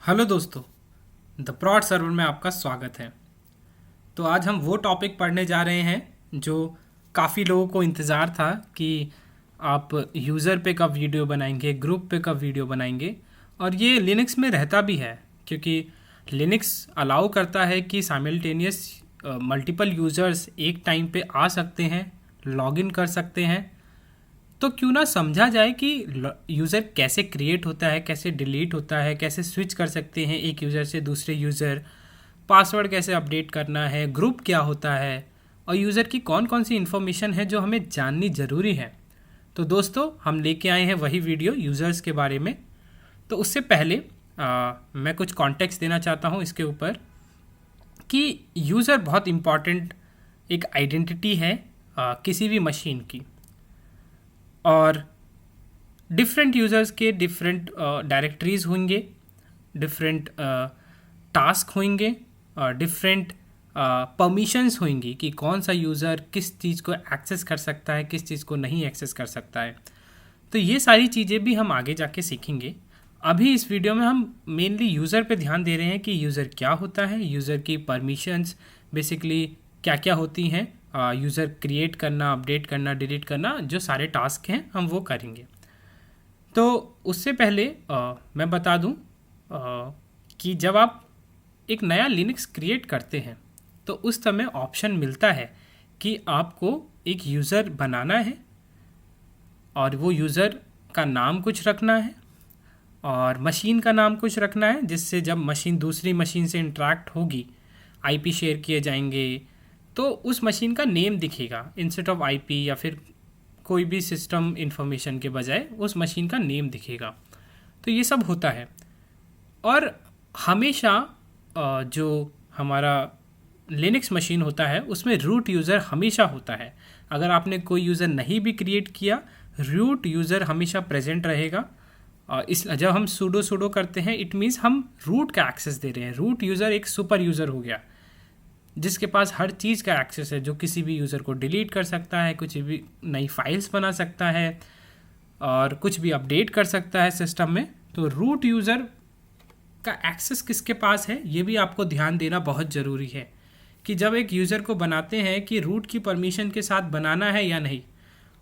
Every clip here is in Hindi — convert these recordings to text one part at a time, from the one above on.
हेलो दोस्तों, द प्रॉड सर्वर में आपका स्वागत है। तो आज हम वो टॉपिक पढ़ने जा रहे हैं जो काफ़ी लोगों को इंतज़ार था कि आप यूज़र पे कब वीडियो बनाएंगे, ग्रुप पे कब वीडियो बनाएंगे। और ये लिनक्स में रहता भी है क्योंकि लिनक्स अलाउ करता है कि साइमल्टेनियस मल्टीपल यूज़र्स एक टाइम पे आ सकते हैं, लॉगिन कर सकते हैं। तो क्यों ना समझा जाए कि यूज़र कैसे क्रिएट होता है, कैसे डिलीट होता है, कैसे स्विच कर सकते हैं एक यूज़र से दूसरे यूज़र, पासवर्ड कैसे अपडेट करना है, ग्रुप क्या होता है और यूज़र की कौन कौन सी इन्फॉर्मेशन है जो हमें जाननी ज़रूरी है। तो दोस्तों, हम लेके आए हैं वही वीडियो यूज़र्स के बारे में। तो उससे पहले मैं कुछ कॉन्टेक्स्ट देना चाहता हूँ इसके ऊपर कि यूज़र बहुत इम्पॉर्टेंट एक आइडेंटिटी है किसी भी मशीन की। और डिफरेंट यूज़र्स के डिफरेंट डायरेक्टरीज होंगे, डिफरेंट टास्क होंगे और डिफरेंट परमिशंस होंगी कि कौन सा यूज़र किस चीज़ को एक्सेस कर सकता है, किस चीज़ को नहीं एक्सेस कर सकता है। तो ये सारी चीज़ें भी हम आगे जाके सीखेंगे। अभी इस वीडियो में हम मेनली यूज़र पे ध्यान दे रहे हैं कि यूज़र क्या होता है, यूज़र की परमिशंस बेसिकली क्या क्या होती हैं, यूज़र क्रिएट करना, अपडेट करना, डिलीट करना, जो सारे टास्क हैं हम वो करेंगे। तो उससे पहले मैं बता दूं कि जब आप एक नया लिनक्स क्रिएट करते हैं तो उस समय ऑप्शन मिलता है कि आपको एक यूज़र बनाना है और वो यूज़र का नाम कुछ रखना है और मशीन का नाम कुछ रखना है, जिससे जब मशीन दूसरी मशीन से इंटरेक्ट होगी, आईपी शेयर किए जाएंगे, तो उस मशीन का नेम दिखेगा इंस्टेड ऑफ आईपी या फिर कोई भी सिस्टम इंफॉर्मेशन के बजाय उस मशीन का नेम दिखेगा। तो ये सब होता है। और हमेशा जो हमारा लिनक्स मशीन होता है उसमें रूट यूज़र हमेशा होता है। अगर आपने कोई यूज़र नहीं भी क्रिएट किया, रूट यूज़र हमेशा प्रेजेंट रहेगा। इस जब हम सूडो सूडो करते हैं, इट मीन्स हम रूट का एक्सेस दे रहे हैं। रूट यूज़र एक सुपर यूज़र हो गया जिसके पास हर चीज़ का एक्सेस है, जो किसी भी यूज़र को डिलीट कर सकता है, कुछ भी नई फाइल्स बना सकता है और कुछ भी अपडेट कर सकता है सिस्टम में। तो रूट यूज़र का एक्सेस किसके पास है, ये भी आपको ध्यान देना बहुत ज़रूरी है कि जब एक यूज़र को बनाते हैं कि रूट की परमिशन के साथ बनाना है या नहीं।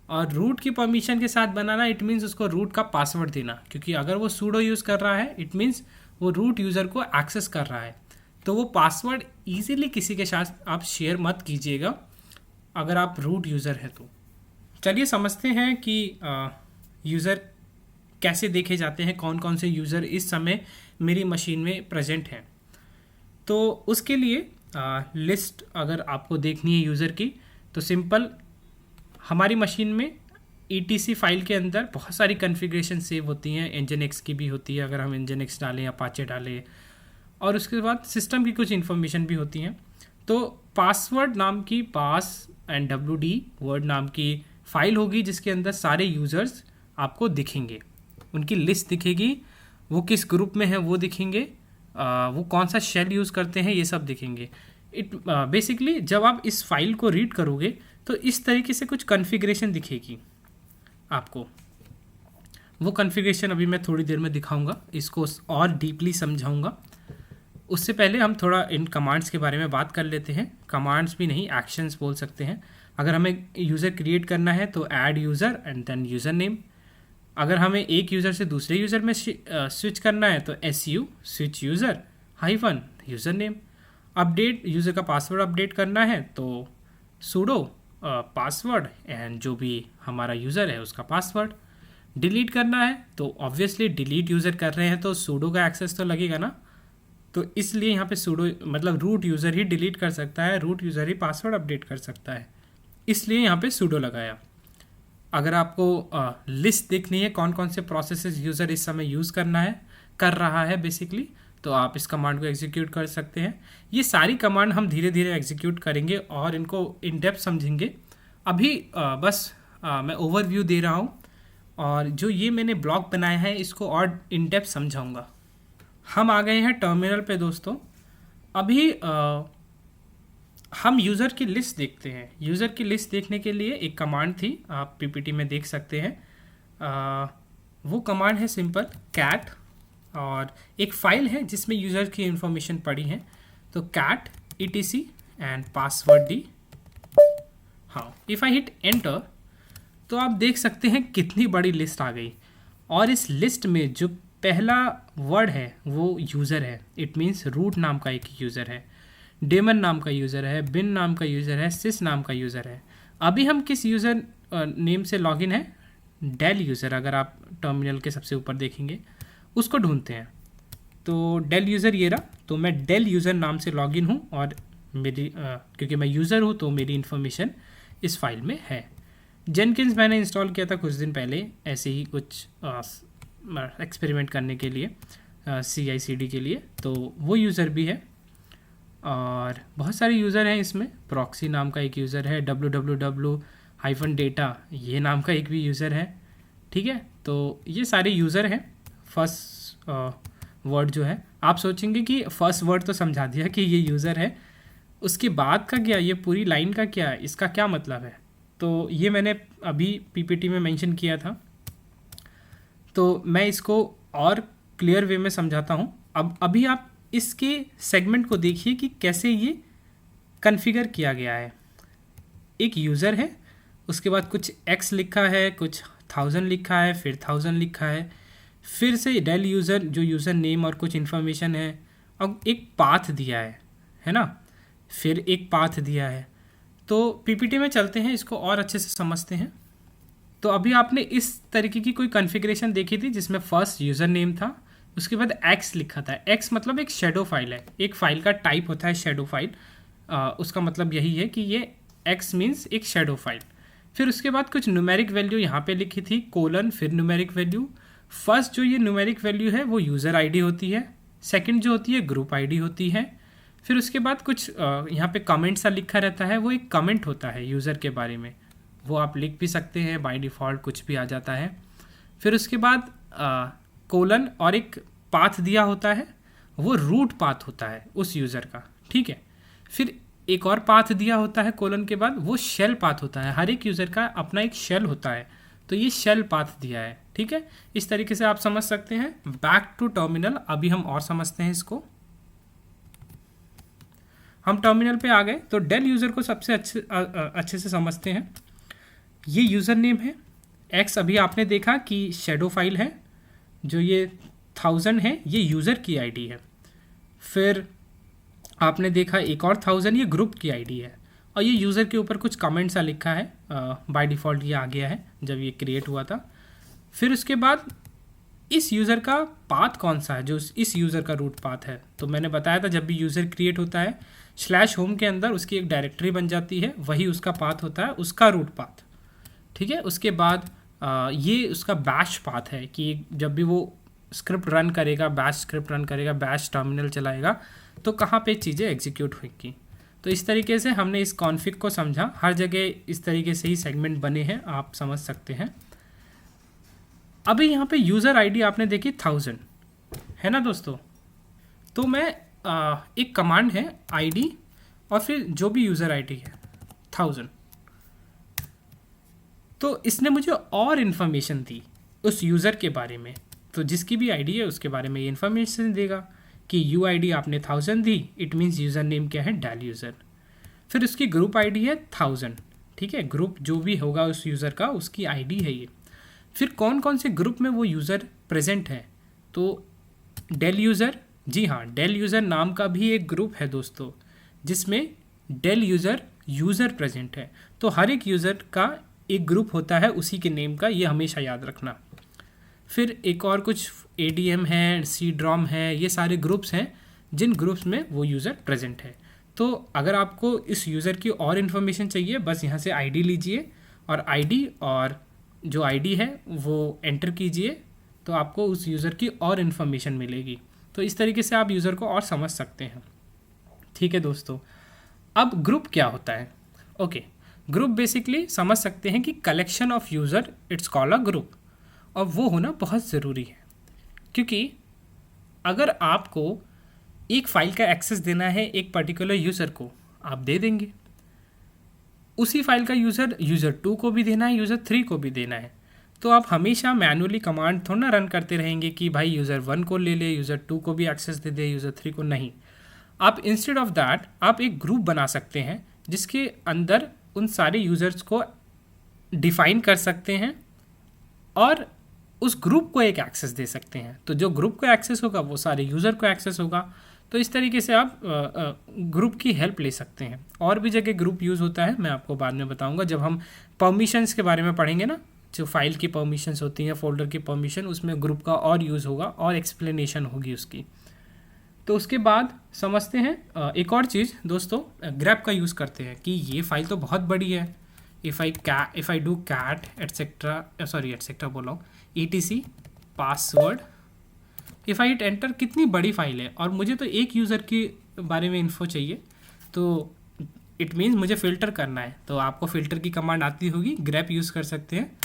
और रूट की परमिशन के साथ बनाना इट मीन्स उसको रूट का पासवर्ड देना, क्योंकि अगर वो सूडो यूज़ कर रहा है इट मीन्स वो रूट यूज़र को एक्सेस कर रहा है। तो वो पासवर्ड ईजिली किसी के साथ आप शेयर मत कीजिएगा अगर आप रूट यूज़र हैं तो। चलिए समझते हैं कि यूज़र कैसे देखे जाते हैं, कौन कौन से यूज़र इस समय मेरी मशीन में प्रेजेंट हैं। तो उसके लिए लिस्ट अगर आपको देखनी है यूज़र की, तो सिंपल हमारी मशीन में ETC फाइल के अंदर बहुत सारी कॉन्फ़िगरेशन सेव होती हैं। nginx की भी होती है अगर हम nginx डालें, अपाचे डालें, और उसके बाद सिस्टम की कुछ इन्फॉर्मेशन भी होती हैं। तो पासवर्ड नाम की पास एंड WD वर्ड नाम की फ़ाइल होगी जिसके अंदर सारे यूज़र्स आपको दिखेंगे, उनकी लिस्ट दिखेगी, वो किस ग्रुप में है वो दिखेंगे, वो कौन सा शेल यूज़ करते हैं ये सब दिखेंगे। बेसिकली जब आप इस फाइल को रीड करोगे तो इस तरीके से कुछ कॉन्फ़िगरेशन दिखेगी आपको। वो कॉन्फ़िगरेशन अभी मैं थोड़ी देर में दिखाऊंगा, इसको और डीपली समझाऊंगा। उससे पहले हम थोड़ा इन कमांड्स के बारे में बात कर लेते हैं। कमांड्स भी नहीं, एक्शंस बोल सकते हैं। अगर हमें यूज़र क्रिएट करना है तो add user and then user name. अगर हमें एक यूज़र से दूसरे यूज़र में स्विच करना है तो SU switch user hyphen user name. Update user का पासवर्ड अपडेट करना है तो सूडो पासवर्ड एंड जो भी हमारा यूज़र है उसका पासवर्ड। डिलीट करना है तो ऑब्वियसली डिलीट यूज़र कर रहे हैं तो सूडो का एक्सेस तो लगेगा ना, तो इसलिए यहाँ पे सूडो मतलब रूट यूज़र ही डिलीट कर सकता है, रूट यूज़र ही पासवर्ड अपडेट कर सकता है, इसलिए यहाँ पे सूडो लगाया। अगर आपको लिस्ट देखनी है कौन कौन से प्रोसेसेस यूज़र इस समय यूज़ कर रहा है बेसिकली, तो आप इस कमांड को एग्जीक्यूट कर सकते हैं। ये सारी कमांड हम धीरे धीरे एग्जीक्यूट करेंगे और इनको इन डेप्थ समझेंगे। अभी बस मैं ओवरव्यू दे रहा हूँ और जो ये मैंने ब्लॉग बनाया है इसको और इन डेप्थ समझाऊँगा। हम आ गए हैं टर्मिनल पे दोस्तों। अभी हम यूज़र की लिस्ट देखते हैं। यूज़र की लिस्ट देखने के लिए एक कमांड थी, आप PPT में देख सकते हैं। वो कमांड है सिंपल कैट और एक फाइल है जिसमें यूज़र की इंफॉर्मेशन पड़ी है। तो cat etc and password D. हाँ, इफ़ आई हिट एंटर तो आप देख सकते हैं कितनी बड़ी लिस्ट आ गई। और इस लिस्ट में जो पहला वर्ड है वो यूज़र है। इट मीन्स रूट नाम का एक यूज़र है, डेमन नाम का यूज़र है, बिन नाम का यूज़र है, सिस नाम का यूज़र है। अभी हम किस यूज़र नेम से लॉगिन है? Del user. अगर आप टर्मिनल के सबसे ऊपर देखेंगे उसको ढूंढते हैं तो डेल यूज़र ये रहा। तो मैं डेल यूज़र नाम से लॉगिन हूँ और मेरी क्योंकि मैं यूज़र हूँ तो मेरी इन्फॉर्मेशन इस फाइल में है। जेनकिंस मैंने इंस्टॉल किया था कुछ दिन पहले, ऐसे ही कुछ एक्सपेरिमेंट करने के लिए, CI/CD के लिए। तो वो यूज़र भी है और बहुत सारे यूज़र हैं इसमें। प्रॉक्सी नाम का एक यूज़र है, www-data ये नाम का एक भी यूज़र है। ठीक है, तो ये सारे यूज़र हैं। फर्स्ट वर्ड जो है, आप सोचेंगे कि फर्स्ट वर्ड तो समझा दिया कि ये यूज़र है, उसके बाद का क्या, ये पूरी लाइन का क्या, इसका क्या मतलब है? तो ये मैंने अभी PPT में मेंशन किया था, तो मैं इसको और क्लियर वे में समझाता हूँ। अब अभी आप इसके सेगमेंट को देखिए कि कैसे ये कॉन्फ़िगर किया गया है। एक यूज़र है, उसके बाद कुछ x लिखा है, कुछ 1000 लिखा है, फिर 1000 लिखा है, फिर से डेल यूज़र जो यूज़र नेम और कुछ इन्फॉर्मेशन है, और एक पाथ दिया है ना, फिर एक पाथ दिया है। तो PPT में चलते हैं, इसको और अच्छे से समझते हैं। तो अभी आपने इस तरीके की कोई कॉन्फ़िगरेशन देखी थी जिसमें फर्स्ट यूज़र नेम था, उसके बाद x लिखा था। x मतलब एक शेडो फाइल है, एक फाइल का टाइप होता है शेडो फाइल। उसका मतलब यही है कि ये x मीन्स एक शेडो फाइल। फिर उसके बाद कुछ न्यूमेरिक वैल्यू यहाँ पे लिखी थी, कोलन, फिर न्यूमेरिक वैल्यू। फर्स्ट जो ये न्यूमेरिक वैल्यू है वो यूज़र आईडी होती है, सेकंड जो होती है ग्रुप आईडी होती है। फिर उसके बाद कुछ यहाँ पे कमेंट सा लिखा रहता है, वो एक कमेंट होता है यूज़र के बारे में, वो आप लिख भी सकते हैं, बाय डिफ़ॉल्ट कुछ भी आ जाता है। फिर उसके बाद कोलन और एक पाथ दिया होता है, वो रूट पाथ होता है उस यूज़र का। ठीक है, फिर एक और पाथ दिया होता है कोलन के बाद, वो शेल पाथ होता है। हर एक यूज़र का अपना एक शेल होता है, तो ये शेल पाथ दिया है। ठीक है, इस तरीके से आप समझ सकते हैं। बैक टू टर्मिनल, अभी हम और समझते हैं इसको। हम टर्मिनल पे आ गए, तो डेल यूज़र को सबसे अच्छे से समझते हैं। ये यूज़र नेम है, x अभी आपने देखा कि शेडो फाइल है, जो ये 1000 है ये यूज़र की आईडी है। फिर आपने देखा एक और 1000, ये ग्रुप की आईडी है, और ये यूज़र के ऊपर कुछ कमेंट सा लिखा है, बाय डिफ़ॉल्ट ये आ गया है जब ये क्रिएट हुआ था। फिर उसके बाद इस यूज़र का पाथ कौन सा है, जो इस यूज़र का रूट पाथ है। तो मैंने बताया था जब भी यूज़र क्रिएट होता है /होम के अंदर उसकी एक डायरेक्टरी बन जाती है, वही उसका पाथ होता है, उसका रूट पाथ। ठीक है, उसके बाद ये उसका बैश पाथ है कि जब भी वो स्क्रिप्ट रन करेगा, बैश स्क्रिप्ट रन करेगा, बैश टर्मिनल चलाएगा, तो कहाँ पे चीज़ें एग्जीक्यूट होंगी। तो इस तरीके से हमने इस कॉन्फ़िग को समझा। हर जगह इस तरीके से ही सेगमेंट बने हैं, आप समझ सकते हैं। अभी यहाँ पे यूज़र आईडी आपने देखी 1000 है ना दोस्तों। तो मैं एक कमांड है id और फिर जो भी यूज़र आईडी है 1000, तो इसने मुझे और इन्फॉर्मेशन दी उस यूज़र के बारे में। तो जिसकी भी आईडी है उसके बारे में ये इन्फॉर्मेशन देगा कि UID आपने 1000 दी, इट मीन्स यूज़र नेम क्या है, डेल यूज़र। फिर उसकी ग्रुप आईडी है 1000। ठीक है, ग्रुप जो भी होगा उस यूज़र का, उसकी आईडी है ये। फिर कौन कौन से ग्रुप में वो यूज़र प्रेजेंट है, तो डेल यूज़र, जी हाँ, डेल यूज़र नाम का भी एक ग्रुप है दोस्तों, जिसमें डेल यूज़र प्रेजेंट है। तो हर एक यूज़र का एक ग्रुप होता है उसी के नेम का, ये हमेशा याद रखना। फिर एक और कुछ ADM है, CD-ROM है, ये सारे ग्रुप्स हैं जिन ग्रुप्स में वो यूज़र प्रेजेंट है। तो अगर आपको इस यूज़र की और इन्फॉर्मेशन चाहिए, बस यहाँ से ID लीजिए और ID और जो ID है वो एंटर कीजिए, तो आपको उस यूज़र की और इन्फॉर्मेशन मिलेगी। तो इस तरीके से आप यूज़र को और समझ सकते हैं। ठीक है दोस्तों, अब ग्रुप क्या होता है? ओके, ग्रुप बेसिकली समझ सकते हैं कि collection of user, it's called a group. और वो होना बहुत ज़रूरी है, क्योंकि अगर आपको एक फ़ाइल का एक्सेस देना है एक पर्टिकुलर यूज़र को, आप दे देंगे। उसी फाइल का यूज़र 2 को भी देना है, यूज़र 3 को भी देना है, तो आप हमेशा मैनुअली कमांड थोड़ा ना रन करते रहेंगे कि भाई यूज़र 1 को ले ले, यूज़र 2 को भी एक्सेस दे दे, यूज़र 3 को नहीं। आप इंस्टेड ऑफ दैट आप एक ग्रुप बना सकते हैं जिसके अंदर उन सारे यूज़र्स को डिफाइन कर सकते हैं और उस ग्रुप को एक एक्सेस दे सकते हैं। तो जो ग्रुप को एक्सेस होगा वो सारे यूज़र को एक्सेस होगा। तो इस तरीके से आप ग्रुप की हेल्प ले सकते हैं। और भी जगह ग्रुप यूज़ होता है, मैं आपको बाद में बताऊंगा जब हम परमिशंस के बारे में पढ़ेंगे ना, जो फाइल की परमिशंस होती हैं, फोल्डर की परमिशन, उसमें ग्रुप का और यूज़ होगा और एक्सप्लेनेशन होगी उसकी। तो उसके बाद समझते हैं एक और चीज़ दोस्तों, ग्रैप का यूज़ करते हैं कि ये फाइल तो बहुत बड़ी है। If I do cat etcetera बोला हूँ, etc password, if I hit enter, कितनी बड़ी फाइल है और मुझे तो एक यूज़र के बारे में इन्फो चाहिए, तो इट मीन्स मुझे फ़िल्टर करना है। तो आपको फ़िल्टर की कमांड आती होगी, ग्रैप यूज़ कर सकते हैं।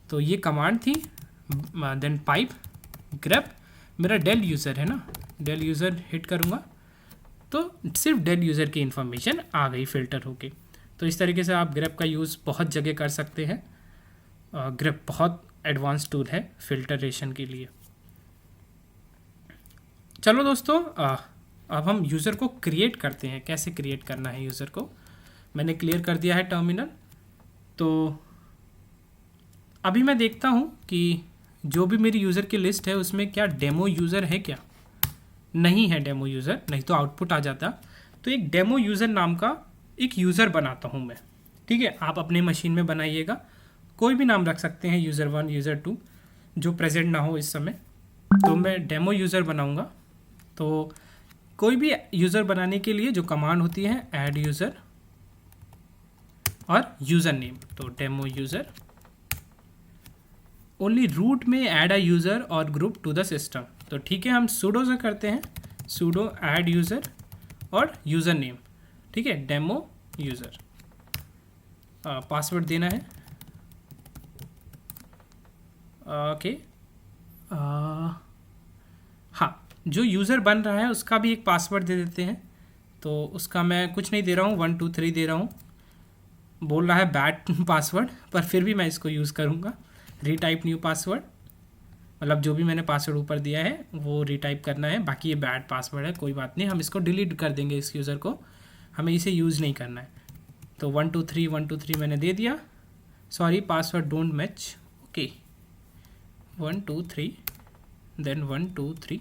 तो ये कमांड थी, देन पाइप ग्रैप, मेरा डेल यूज़र है ना, डेल यूज़र हिट करूँगा तो सिर्फ डेल यूज़र की इन्फॉर्मेशन आ गई फ़िल्टर होके। तो इस तरीके से आप ग्रैप का यूज़ बहुत जगह कर सकते हैं। ग्रैप बहुत एडवांस टूल है फिल्टरेशन के लिए। चलो दोस्तों, अब हम यूज़र को क्रिएट करते हैं। कैसे क्रिएट करना है यूज़र को मैंने क्लियर कर दिया है टर्मिनल। तो अभी मैं देखता हूँ कि जो भी मेरी यूज़र की लिस्ट है उसमें क्या डेमो यूज़र है, क्या नहीं है डेमो यूज़र, नहीं तो आउटपुट आ जाता। तो एक डेमो यूज़र नाम का एक यूज़र बनाता हूँ मैं, ठीक है। आप अपने मशीन में बनाइएगा, कोई भी नाम रख सकते हैं, यूज़र 1 यूज़र 2 जो प्रेजेंट ना हो इस समय। तो मैं डेमो यूज़र बनाऊँगा। तो कोई भी यूज़र बनाने के लिए जो कमांड होती है ऐड यूज़र और यूज़र नेम, तो डेमो यूज़र। ओनली रूट में ऐड अ यूज़र और ग्रुप टू द सिस्टम। तो ठीक है, हम सूडो से करते हैं, सूडो ऐड यूज़र और यूज़र नेम, ठीक है, डेमो यूज़र। पासवर्ड देना है, ओके। हाँ, जो यूज़र बन रहा है उसका भी एक पासवर्ड दे देते हैं। तो उसका मैं कुछ नहीं दे रहा हूँ, 1 2 3 दे रहा हूँ। बोल रहा है बैड पासवर्ड, पर फिर भी मैं इसको यूज़ करूँगा। रीटाइप न्यू पासवर्ड, मतलब जो भी मैंने पासवर्ड ऊपर दिया है वो रीटाइप करना है। बाकी ये बैड पासवर्ड है, कोई बात नहीं, हम इसको डिलीट कर देंगे इस यूज़र को, हमें इसे यूज़ नहीं करना है। तो 1 2 3 मैंने दे दिया। Sorry, password don't match, okay. 1 2 3 then 1 2 3।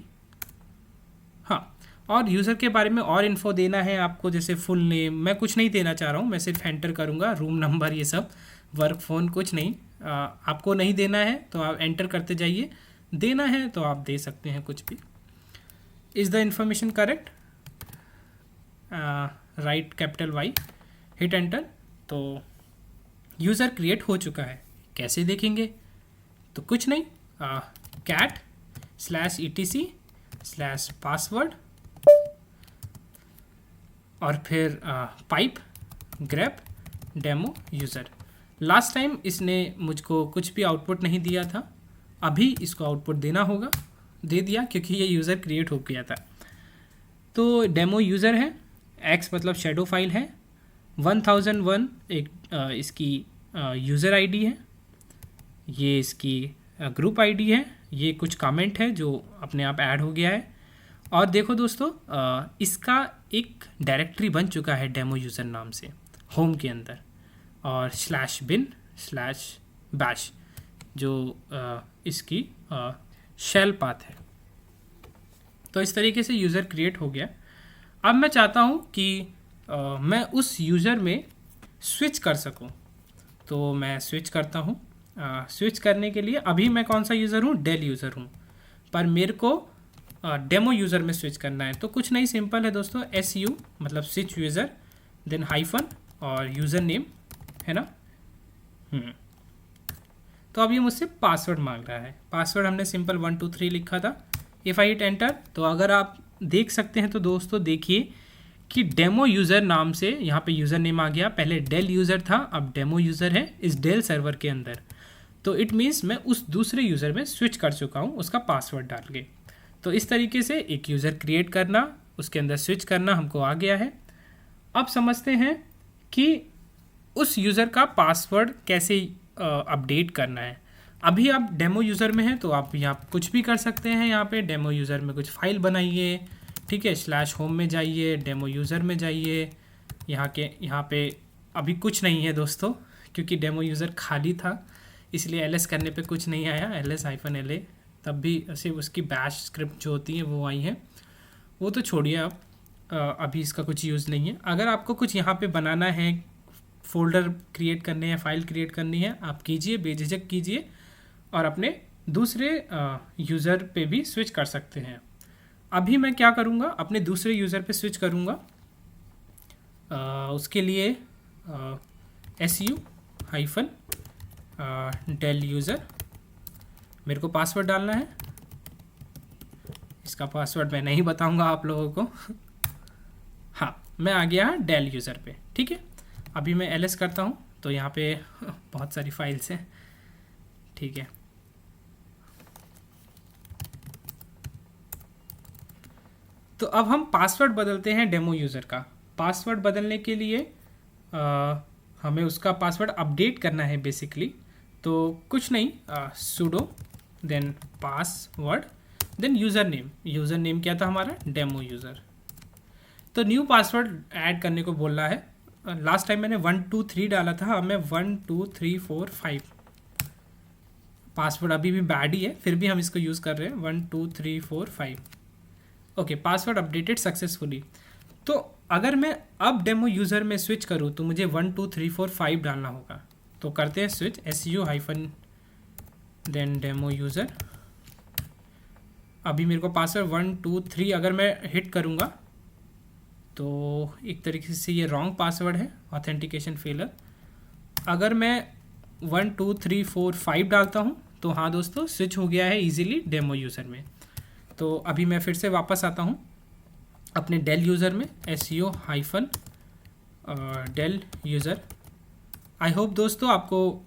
हाँ, और यूज़र के बारे में और इन्फो देना है आपको, जैसे फुल नेम। मैं कुछ नहीं देना चाह रहा हूँ, मैं सिर्फ एंटर करूँगा, रूम नंबर, ये सब, वर्क फ़ोन, कुछ नहीं। आपको नहीं देना है तो आप एंटर करते जाइए, देना है तो आप दे सकते हैं कुछ भी। Is the information correct, right capital Y, hit enter. तो यूज़र क्रिएट हो चुका है। कैसे देखेंगे? तो कुछ नहीं, कैट /etc/password और फिर pipe grab demo user. Last time इसने मुझको कुछ भी आउटपुट नहीं दिया था, अभी इसको आउटपुट देना होगा, दे दिया क्योंकि ये यूज़र क्रिएट हो गया था। तो डेमो यूज़र है, एक्स मतलब शेडो फाइल है, 1001 एक इसकी यूज़र आईडी है, ये इसकी ग्रुप आईडी है, ये कुछ कमेंट है जो अपने आप ऐड हो गया है। और देखो दोस्तों, इसका एक डायरेक्टरी बन चुका है डेमो यूज़र नाम से होम के अंदर, और /bin/bash जो इसकी शेल पाथ है। तो इस तरीके से यूज़र क्रिएट हो गया। अब मैं चाहता हूँ कि मैं उस यूज़र में स्विच कर सकूँ, तो मैं स्विच करता हूँ। स्विच करने के लिए अभी मैं कौन सा यूज़र हूँ? डेल यूज़र हूँ, पर मेरे को डेमो यूज़र में स्विच करना है। तो कुछ नहीं, सिंपल है दोस्तों, SU मतलब स्विच यूज़र, देन हाइफन और यूज़र नेम, है ना। तो अब ये मुझसे पासवर्ड मांग रहा है। पासवर्ड हमने सिंपल 1 2 3 लिखा था। इफ़ आई हिट एंटर, तो अगर आप देख सकते हैं तो दोस्तों देखिए कि डेमो यूज़र नाम से यहाँ पे यूज़र नेम आ गया। पहले डेल यूज़र था, अब डेमो यूज़र है इस डेल सर्वर के अंदर। तो इट मीन्स मैं उस दूसरे यूज़र में स्विच कर चुका हूँ उसका पासवर्ड डाल के। तो इस तरीके से एक यूज़र क्रिएट करना, उसके अंदर स्विच करना हमको आ गया है। अब समझते हैं कि उस यूज़र का पासवर्ड कैसे अपडेट करना है। अभी आप डेमो यूज़र में हैं तो आप यहाँ कुछ भी कर सकते हैं। यहाँ पे डेमो यूज़र में कुछ फाइल बनाइए, ठीक है। /होम में जाइए, डेमो यूज़र में जाइए। यहाँ पे अभी कुछ नहीं है दोस्तों, क्योंकि डेमो यूज़र खाली था, इसलिए ls करने पे कुछ नहीं आया। ls-la तब भी सिर्फ उसकी बैश स्क्रिप्ट जो होती है वो आई है, वो तो छोड़िए आप। अभी इसका कुछ यूज़ नहीं है। अगर आपको कुछ यहाँ पे बनाना है, फोल्डर क्रिएट करने हैं, फाइल क्रिएट करनी है, आप कीजिए, बेझिझक कीजिए और अपने दूसरे यूज़र पे भी स्विच कर सकते हैं। अभी मैं क्या करूँगा, अपने दूसरे यूज़र पे स्विच करूँगा। उसके लिए su-del यूज़र मेरे को पासवर्ड डालना है। इसका पासवर्ड मैं नहीं बताऊंगा आप लोगों को। हाँ, मैं आ गया डेल यूज़र पे, ठीक है। अभी मैं ls करता हूँ तो यहाँ पे बहुत सारी फाइल्स हैं, ठीक है। तो अब हम पासवर्ड बदलते हैं डेमो यूज़र का। पासवर्ड बदलने के लिए हमें उसका पासवर्ड अपडेट करना है बेसिकली। तो कुछ नहीं, sudo then password then user name. User name क्या था हमारा, डेमो यूज़र। तो न्यू पासवर्ड ऐड करने को बोल रहा है। लास्ट टाइम मैंने 1 2 3 डाला था, अब मैं 1 2 3 4 5। पासवर्ड अभी भी बैड ही है, फिर भी हम इसको यूज़ कर रहे हैं। 1 2 3 4 5। Okay, password updated successfully. तो अगर मैं अब डेमो यूज़र में स्विच करूँ तो मुझे 1 2 3 4 5 डालना होगा। तो करते हैं स्विच, su-देन डेमो यूज़र। अभी मेरे को पासवर्ड 1 2 3 अगर मैं हिट करूँगा तो एक तरीके से ये रॉन्ग पासवर्ड है, ऑथेंटिकेशन फेलर। अगर मैं 1 2 3 4 5 डालता हूँ तो हाँ दोस्तों, स्विच हो गया है इजीली डेमो यूज़र में। तो अभी मैं फिर से वापस आता हूँ अपने डेल यूज़र में, su-del यूज़र। आई होप दोस्तों आपको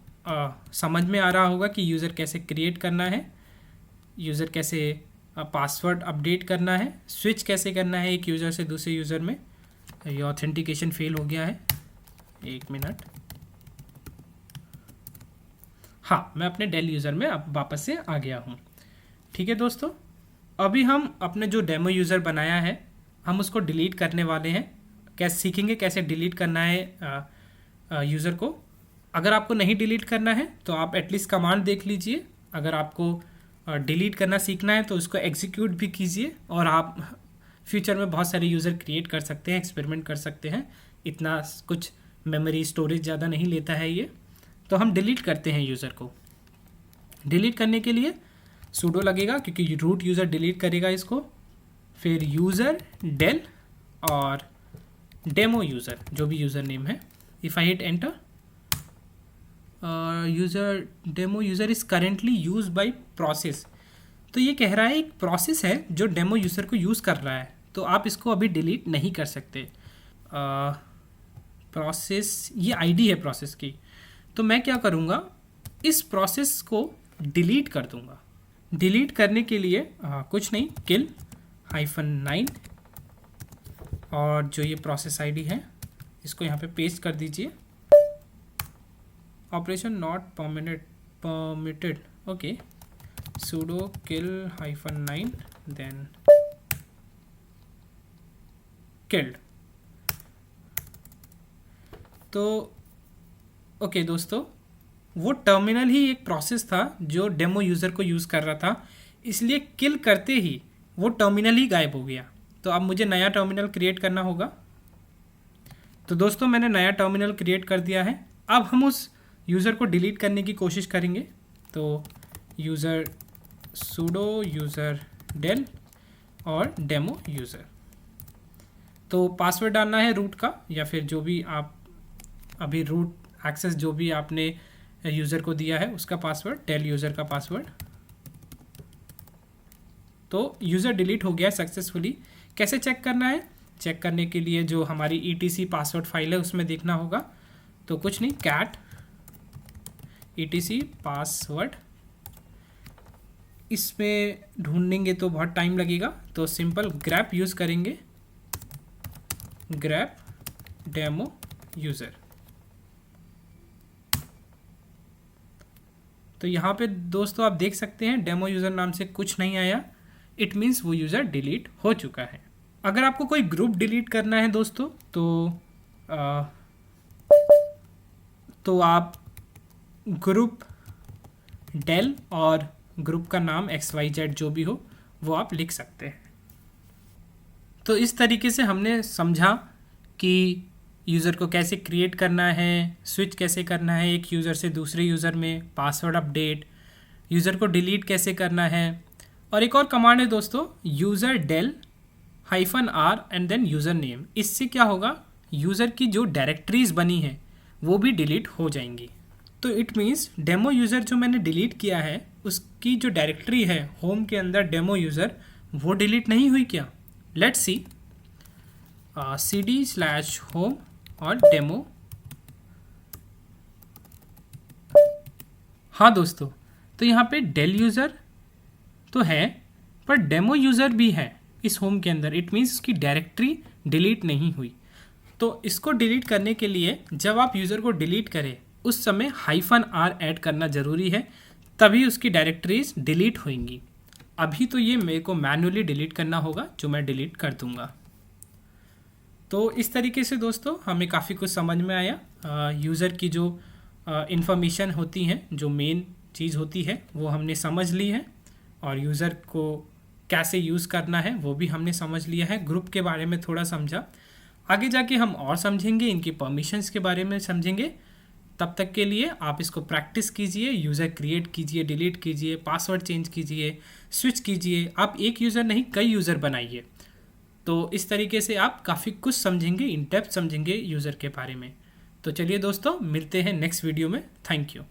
समझ में आ रहा होगा कि यूज़र कैसे क्रिएट करना है, यूज़र कैसे पासवर्ड अपडेट करना है, स्विच कैसे करना है एक यूज़र से दूसरे यूज़र में। ये ऑथेंटिकेशन फेल हो गया है, 1 मिनट। हाँ, मैं अपने डेल यूज़र में अब वापस से आ गया हूँ, ठीक है दोस्तों। अभी हम अपने जो डेमो यूज़र बनाया है हम उसको डिलीट करने वाले हैं। कैसे सीखेंगे कैसे डिलीट करना है यूज़र को। अगर आपको नहीं डिलीट करना है तो आप एटलीस्ट कमांड देख लीजिए। अगर आपको डिलीट करना सीखना है तो उसको एग्जीक्यूट भी कीजिए और आप फ्यूचर में बहुत सारे यूज़र क्रिएट कर सकते हैं, एक्सपेरिमेंट कर सकते हैं। इतना कुछ मेमोरी स्टोरेज ज़्यादा नहीं लेता है ये। तो हम डिलीट करते हैं यूज़र को। डिलीट करने के लिए sudo लगेगा क्योंकि रूट यूज़र डिलीट करेगा इसको। फिर यूज़र डेल और डेमो यूज़र, जो भी यूज़र नेम है। If I hit enter, user demo user is currently use by process. तो ये कह रहा है एक प्रोसेस है जो डेमो यूज़र को यूज़ कर रहा है, तो आप इसको अभी डिलीट नहीं कर सकते। प्रोसेस, ये आईडी है प्रोसेस की। तो मैं क्या करूँगा, इस प्रोसेस को डिलीट कर दूँगा। डिलीट करने के लिए कुछ नहीं, kill-9 और जो ये प्रोसेस आईडी है इसको यहाँ पे पेस्ट कर दीजिए। Operation not permitted, okay. sudo kill-9 then killed। तो ओके दोस्तों, वो टर्मिनल ही एक प्रोसेस था जो डेमो यूज़र को यूज़ कर रहा था, इसलिए किल करते ही वो टर्मिनल ही गायब हो गया। तो अब मुझे नया टर्मिनल क्रिएट करना होगा। तो दोस्तों मैंने नया टर्मिनल क्रिएट कर दिया है। अब हम उस यूज़र को डिलीट करने की कोशिश करेंगे। तो यूज़र sudo यूज़र del और डेमो यूज़र। तो पासवर्ड डालना है रूट का, या फिर जो भी आप अभी रूट एक्सेस जो भी आपने यूज़र को दिया है उसका पासवर्ड, डेल यूज़र का पासवर्ड। तो यूज़र डिलीट हो गया सक्सेसफुली। कैसे चेक करना है, चेक करने के लिए जो हमारी etc पासवर्ड फाइल है उसमें देखना होगा। तो कुछ नहीं, cat etc पासवर्ड, इसमें ढूंढेंगे तो बहुत टाइम लगेगा। तो सिंपल grep यूज़ करेंगे, grep डेमो यूज़र। तो यहाँ पे दोस्तों आप देख सकते हैं डेमो यूज़र नाम से कुछ नहीं आया, इट मीन्स वो यूज़र डिलीट हो चुका है। अगर आपको कोई ग्रुप डिलीट करना है दोस्तों तो आप ग्रुप डेल और ग्रुप का नाम XYZ जो भी हो वो आप लिख सकते हैं। तो इस तरीके से हमने समझा कि यूज़र को कैसे क्रिएट करना है, स्विच कैसे करना है एक यूज़र से दूसरे यूज़र में, पासवर्ड अपडेट, यूज़र को डिलीट कैसे करना है। और एक और कमांड है दोस्तों, user del -r and then user name. इससे क्या होगा, यूज़र की जो डायरेक्टरीज बनी है वो भी डिलीट हो जाएंगी। तो इट मीन्स डेमो यूज़र जो मैंने डिलीट किया है उसकी जो डायरेक्टरी है होम के अंदर डेमो यूज़र, वो डिलीट नहीं हुई क्या? लेट्स सी cd/home और डेमो। हाँ दोस्तों, तो यहाँ पे डेल यूज़र तो है पर डेमो यूज़र भी है इस होम के अंदर, इट मीन्स उसकी डायरेक्टरी डिलीट नहीं हुई। तो इसको डिलीट करने के लिए जब आप यूज़र को डिलीट करें उस समय -r ऐड करना ज़रूरी है, तभी उसकी डायरेक्टरीज डिलीट होंगी। अभी तो ये मेरे को मैन्युअली डिलीट करना होगा, जो मैं डिलीट कर दूंगा। तो इस तरीके से दोस्तों हमें काफ़ी कुछ समझ में आया। यूज़र की जो इन्फॉर्मेशन होती हैं, जो मेन चीज़ होती है वो हमने समझ ली है, और यूज़र को कैसे यूज़ करना है वो भी हमने समझ लिया है। ग्रुप के बारे में थोड़ा समझा, आगे जाके हम और समझेंगे, इनकी परमिशंस के बारे में समझेंगे। तब तक के लिए आप इसको प्रैक्टिस कीजिए, यूज़र क्रिएट कीजिए, डिलीट कीजिए, पासवर्ड चेंज कीजिए, स्विच कीजिए। आप एक यूज़र नहीं कई यूज़र बनाइए। तो इस तरीके से आप काफ़ी कुछ समझेंगे, इन डेप्थ समझेंगे यूज़र के बारे में। तो चलिए दोस्तों, मिलते हैं नेक्स्ट वीडियो में। Thank you.